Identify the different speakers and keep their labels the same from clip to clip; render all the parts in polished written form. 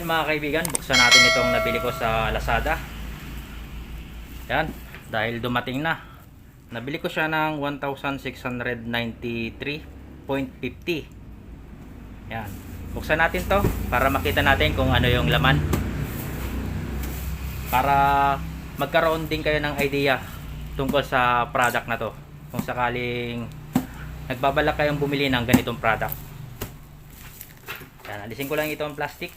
Speaker 1: Ayan mga kaibigan, buksan natin itong nabili ko sa Lazada. Yan, dahil dumating na. Nabili ko siya ng 1,693.50. Yan, buksan natin to para makita natin kung ano yung laman, para magkaroon din kayo ng idea tungkol sa product na to, kung sakaling nagbabalak kayong bumili ng ganitong product. Yan, alisin ko lang ito ang plastic.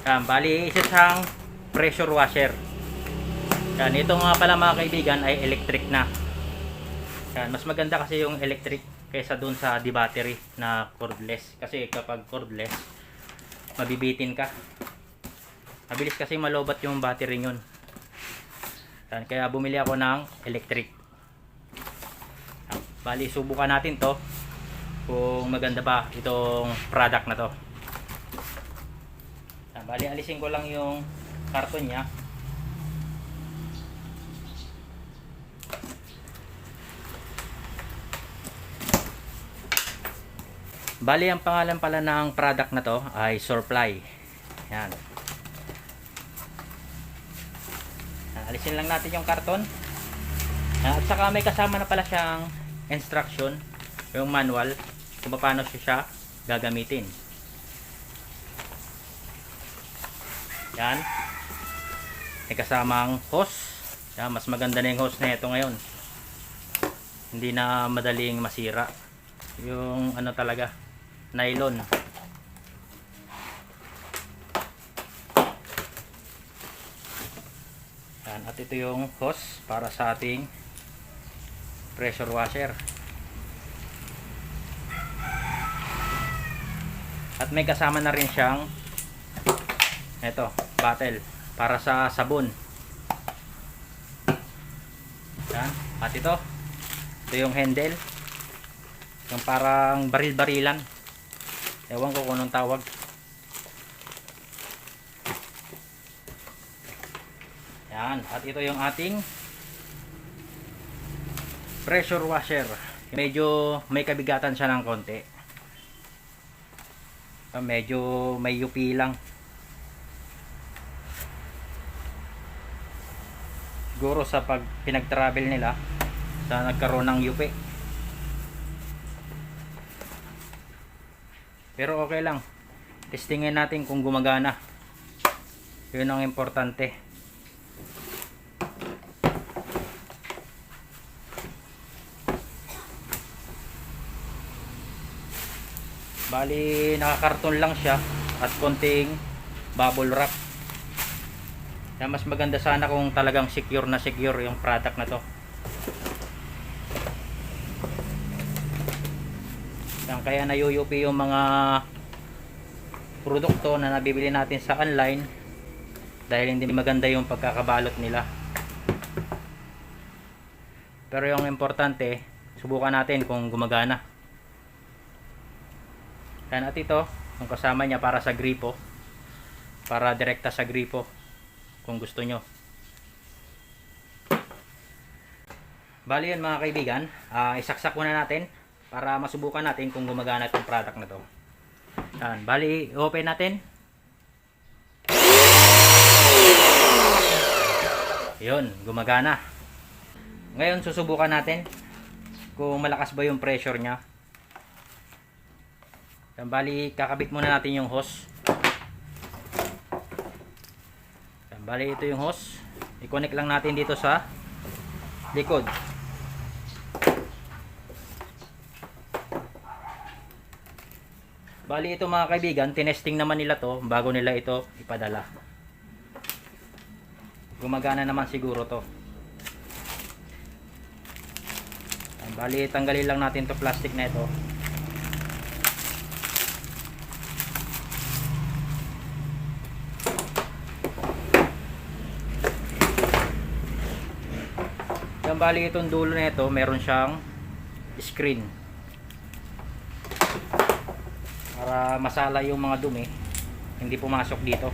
Speaker 1: Yan, bali isa siyang pressure washer. Yan, ito nga pala mga kaibigan ay electric na. Yan, mas maganda kasi yung electric kaysa dun sa di battery na cordless. Kasi kapag cordless, mabibitin ka. Mabilis kasi malobat yung battery yun. Yan, kaya bumili ako ng electric. Yan, bali subukan natin to kung maganda ba itong product na to. Bali alisin ko lang yung karton niya. Bali ang pangalan pala ng product na to ay Surfly. Yan. Alisin lang natin yung karton. At saka may kasama na pala siyang instruction, yung manual kung paano siya gagamitin. Yan, may kasamang hose. Yan, mas maganda na yung hose na ito ngayon, hindi na madaling masira yung ano talaga, nylon. Yan, at ito yung hose para sa ating pressure washer. At may kasama na rin siyang ito, bottle para sa sabon. Yan. At ito yung handle, yung parang baril-barilan, ewan ko kung anong tawag. Yan. At ito yung ating pressure washer. Medyo may kabigatan siya ng konti, medyo may yupi lang. Siguro sa pag pinag-travel nila sa nagkaroon ng yupi. Pero okay lang, testingin natin kung gumagana. Yun ang importante. Bali nakakarton lang siya at konting bubble wrap. Yan, mas maganda sana kung talagang secure na secure yung product na to. Yan, kaya nayuyupi yung mga produkto na nabibili natin sa online dahil hindi maganda yung pagkakabalot nila. Pero yung importante, subukan natin kung gumagana. Yan, at ito yung kasama niya para sa gripo, para direkta sa gripo kung gusto nyo. Bali yun mga kaibigan, isaksak muna natin para masubukan natin kung gumagana itong product na to. Yan, bali open natin. Yun, gumagana. Ngayon susubukan natin kung malakas ba yung pressure nya. Yan, bali kakabit muna natin yung hose. Bali ito yung hose, i-connect lang natin dito sa likod. Bali ito mga kaibigan, tinesting naman nila to bago nila ito ipadala. Gumagana naman siguro to. Bali tanggalin lang natin to plastic na ito. bali itong dulo nito, meron siyang screen para masala yung mga dumi, hindi pumasok dito.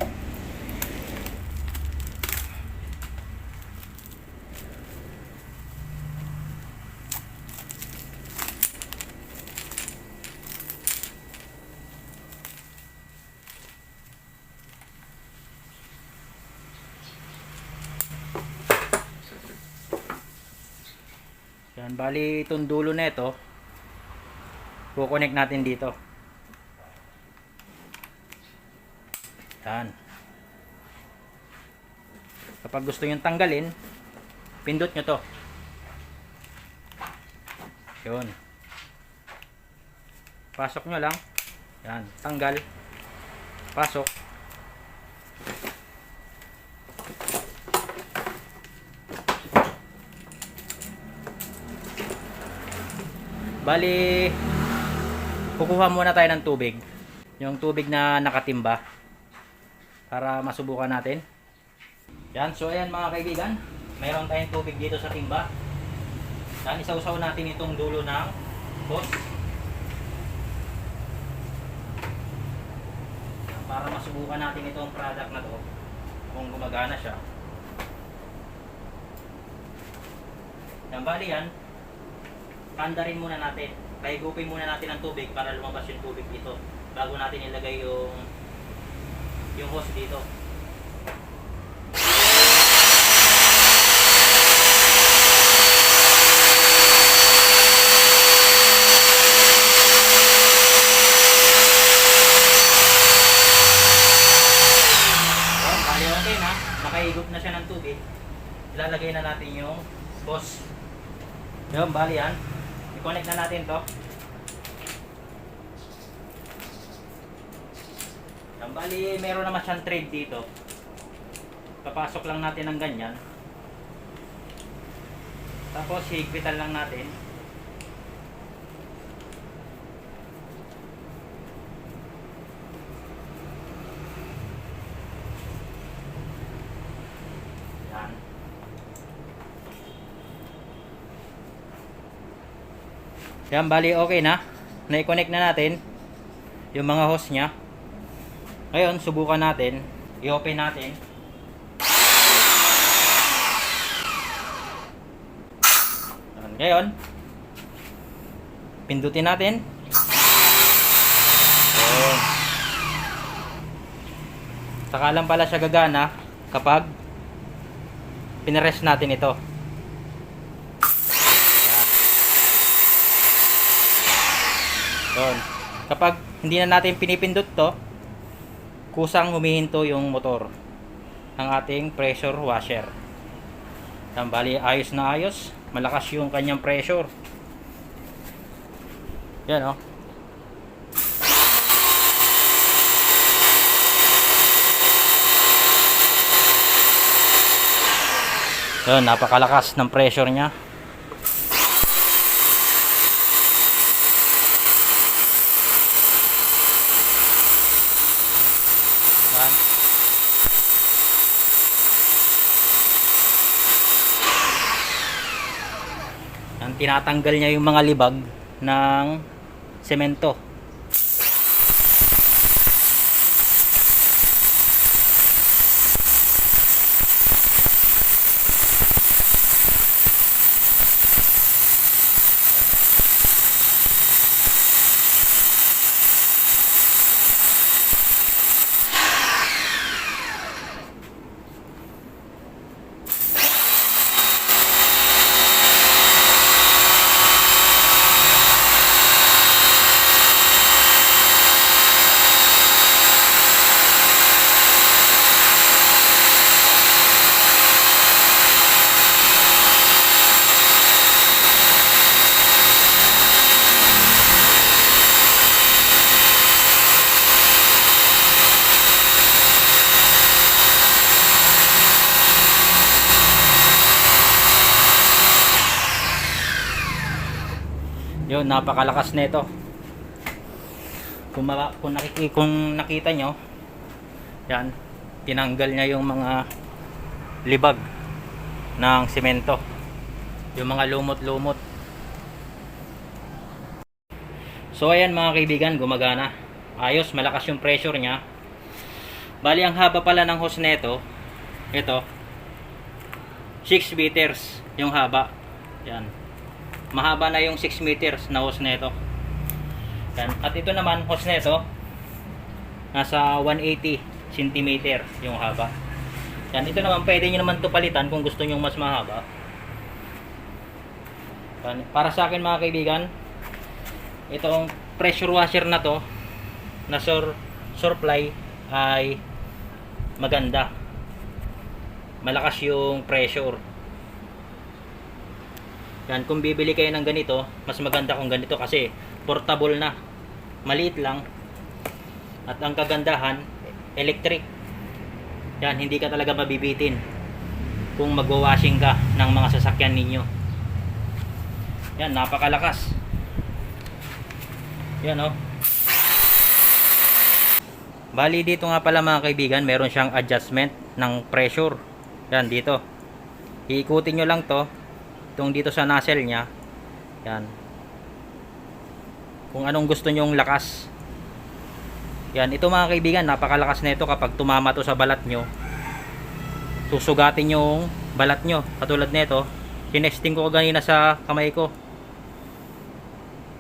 Speaker 1: Yan, bali itong dulo nito, kukonek natin dito. Yan. Kapag gusto nyo tanggalin, pindot nyo to. Yun. Pasok nyo lang. Yan, tanggal. Pasok. Bali, kukuha muna tayo ng tubig. Yung tubig na nakatimba. Para masubukan natin. Yan, so ayan mga kaibigan. Mayroon tayong tubig dito sa timba. Yan, isausaw natin itong dulo ng hose. Yan, para masubukan natin itong product na to. Kung gumagana siya. Yan, bali yan. Kandarin muna natin. Pahigupin muna natin ang tubig para lumabas yung tubig dito. Bago natin ilagay yung hose dito. Bali okay na. Nakahigop na siya ng tubig. Ilalagay na natin yung hose. Yun, bali yan. I-connect na natin to. Yan, bali meron naman siyang thread dito. Papasok lang natin ng ganyan. Tapos higpitan lang natin. Yan. Yan, bali okay na. Na-connect na natin yung mga hose nya. Ngayon, subukan natin. I-open natin. Ngayon, pindutin natin. Ayan. Saka lang pala siya gagana kapag pinarest natin ito. Ayan. Kapag hindi na natin pinipindot to, kusang humihinto yung motor ng ating pressure washer. Yan, bali ayos na ayos. Malakas yung kanyang pressure. Yan, oh. Yan, napakalakas ng pressure niya. Yan. Yan, tinatanggal niya yung mga libag ng semento. Yun, napakalakas nito. Kung nakita nyo, yan, tinanggal niya yung mga libag ng semento. yung mga lumot-lumot. So ayan mga kaibigan, gumagana. Ayos, malakas yung pressure nya. Bali ang haba pala ng hose neto, ito 6 meters yung haba. Yan. Mahaba na yung 6 meters na hose neto. Yan. At ito naman hose neto nasa 180 cm yung haba. Yan, ito naman pwede niyo naman to palitan kung gusto niyo mas mahaba. Yan. Para sa akin mga kaibigan, itong pressure washer na to na Surfly ay maganda. Malakas yung pressure. Yan, kung bibili kayo ng ganito, mas maganda kung ganito kasi portable na. Maliit lang. At ang kagandahan, electric. Yan, hindi ka talaga mabibitin kung magwa-washing ka ng mga sasakyan ninyo. Yan, napakalakas. Yan oh. Bali dito nga pala mga kaibigan, meron siyang adjustment ng pressure. Yan dito. Iikutin nyo lang to. Itong dito sa nozzle nya. Yan. Kung anong gusto nyong lakas. Yan, ito mga kaibigan, napakalakas na ito kapag tumama to sa balat nyo. Susugatin yung balat nyo. Katulad nito, tinesting ko kanina sa kamay ko.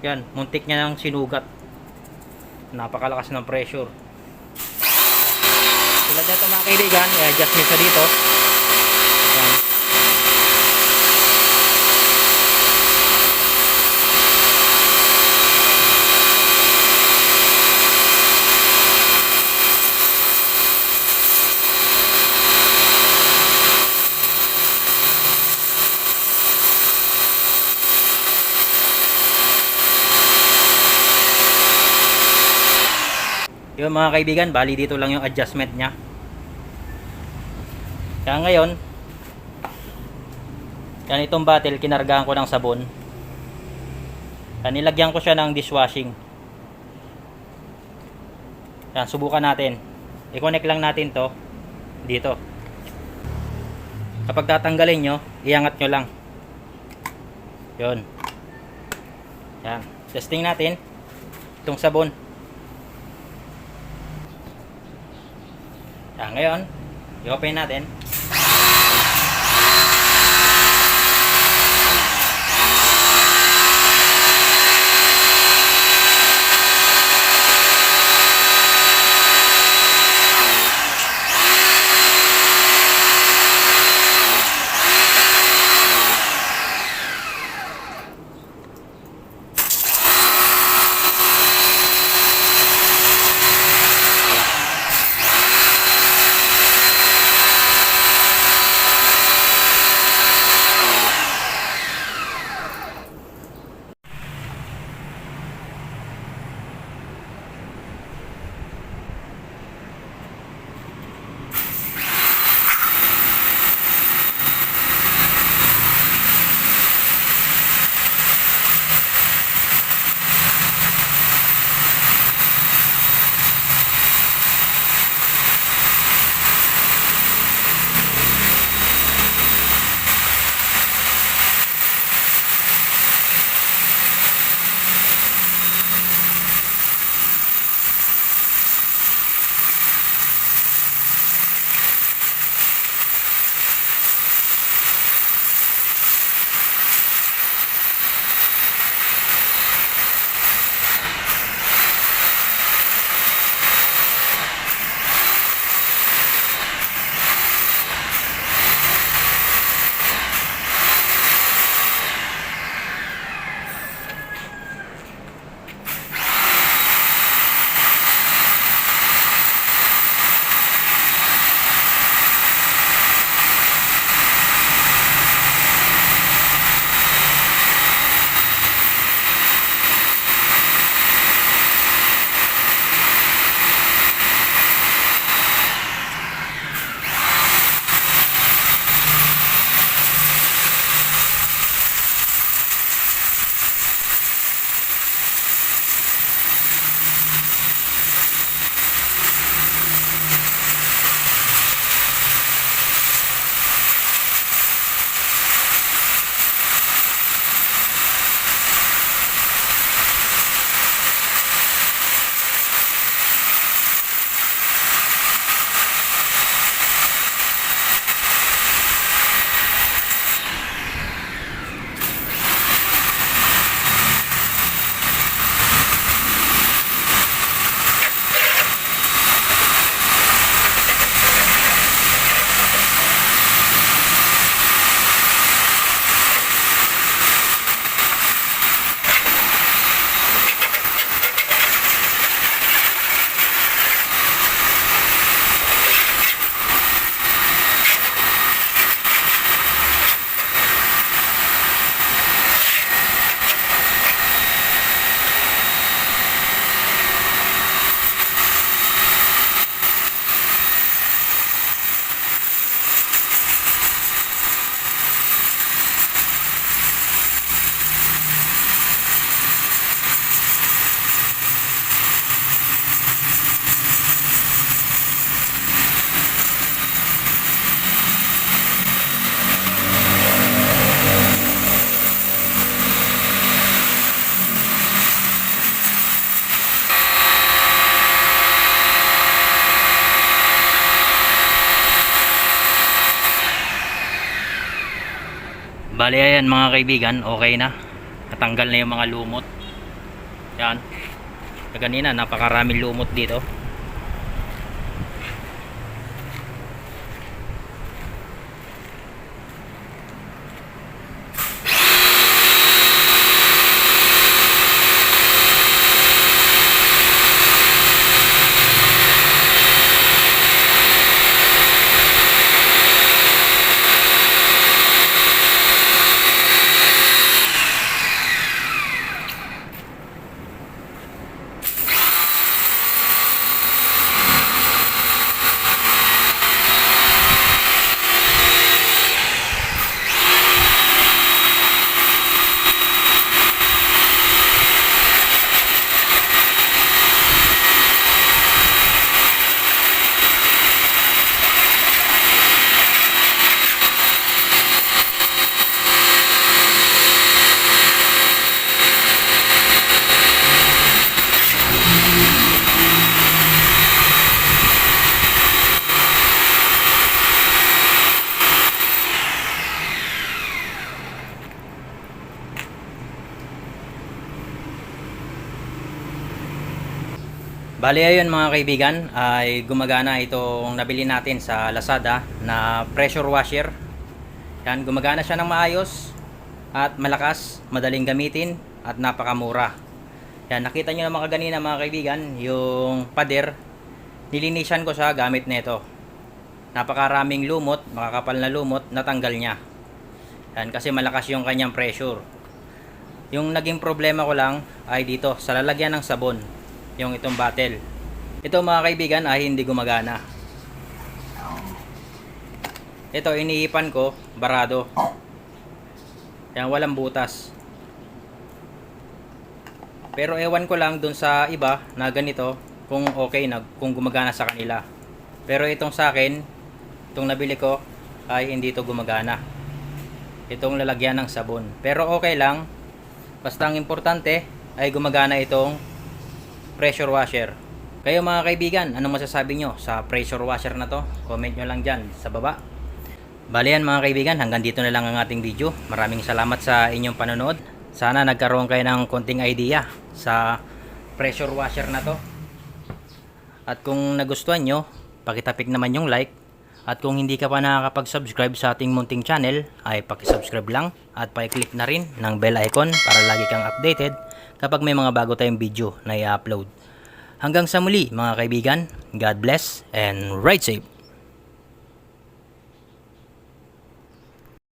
Speaker 1: Yan, muntik niya ng sinugat. Napakalakas ng pressure. Tulad nito mga kaibigan, i-adjust nyo siya dito. Yan. Yung mga kaibigan, bali dito lang yung adjustment nya. Kaya ngayon, yan itong bottle, kinargahan ko ng sabon. Yan, nilagyan ko siya ng dishwashing. Yan, subukan natin. I-connect lang natin to dito. Kapag tatanggalin nyo, iangat nyo lang. Yun. Yan, testing natin itong sabon. Yan, ngayon, i-open natin. Bali ayan mga kaibigan, okay na. Natanggal na yung mga lumot. Yan. Kanina napakaraming lumot dito. Bali ayun mga kaibigan, ay gumagana itong nabili natin sa Lazada na pressure washer. Yan, gumagana siya ng maayos at malakas, madaling gamitin at napakamura. Yan, nakita nyo naman kaganina mga kaibigan, yung pader, nilinisan ko siya gamit nito. Napakaraming lumot, makakapal na lumot, natanggal niya. Yan, kasi malakas yung kanyang pressure. Yung naging problema ko lang ay dito, sa lalagyan ng sabon. Yung itong bottle. Ito mga kaibigan ay hindi gumagana. Ito iniipan ko, barado. Yan, walang butas. Pero ewan ko lang dun sa iba na ganito kung okay na, kung gumagana sa kanila. Pero itong sa akin, itong nabili ko ay hindi ito gumagana. Itong lalagyan ng sabon. Pero okay lang. Basta ang importante ay gumagana itong pressure washer. Kayo mga kaibigan, anong masasabi nyo sa pressure washer na to? Comment nyo lang dyan sa baba. Bali yan mga kaibigan, hanggang dito na lang ang ating video. Maraming salamat sa inyong panonood. Sana nagkaroon kayo ng konting idea sa pressure washer na to. At kung nagustuhan nyo, pakitapik naman yung like. At kung hindi ka pa nakakapag-subscribe sa ating munting channel, ay pakisubscribe lang at pakiclick na rin ng bell icon para lagi kang updated kapag may mga bago tayong video na i-upload. Hanggang sa muli mga kaibigan, God bless and ride safe!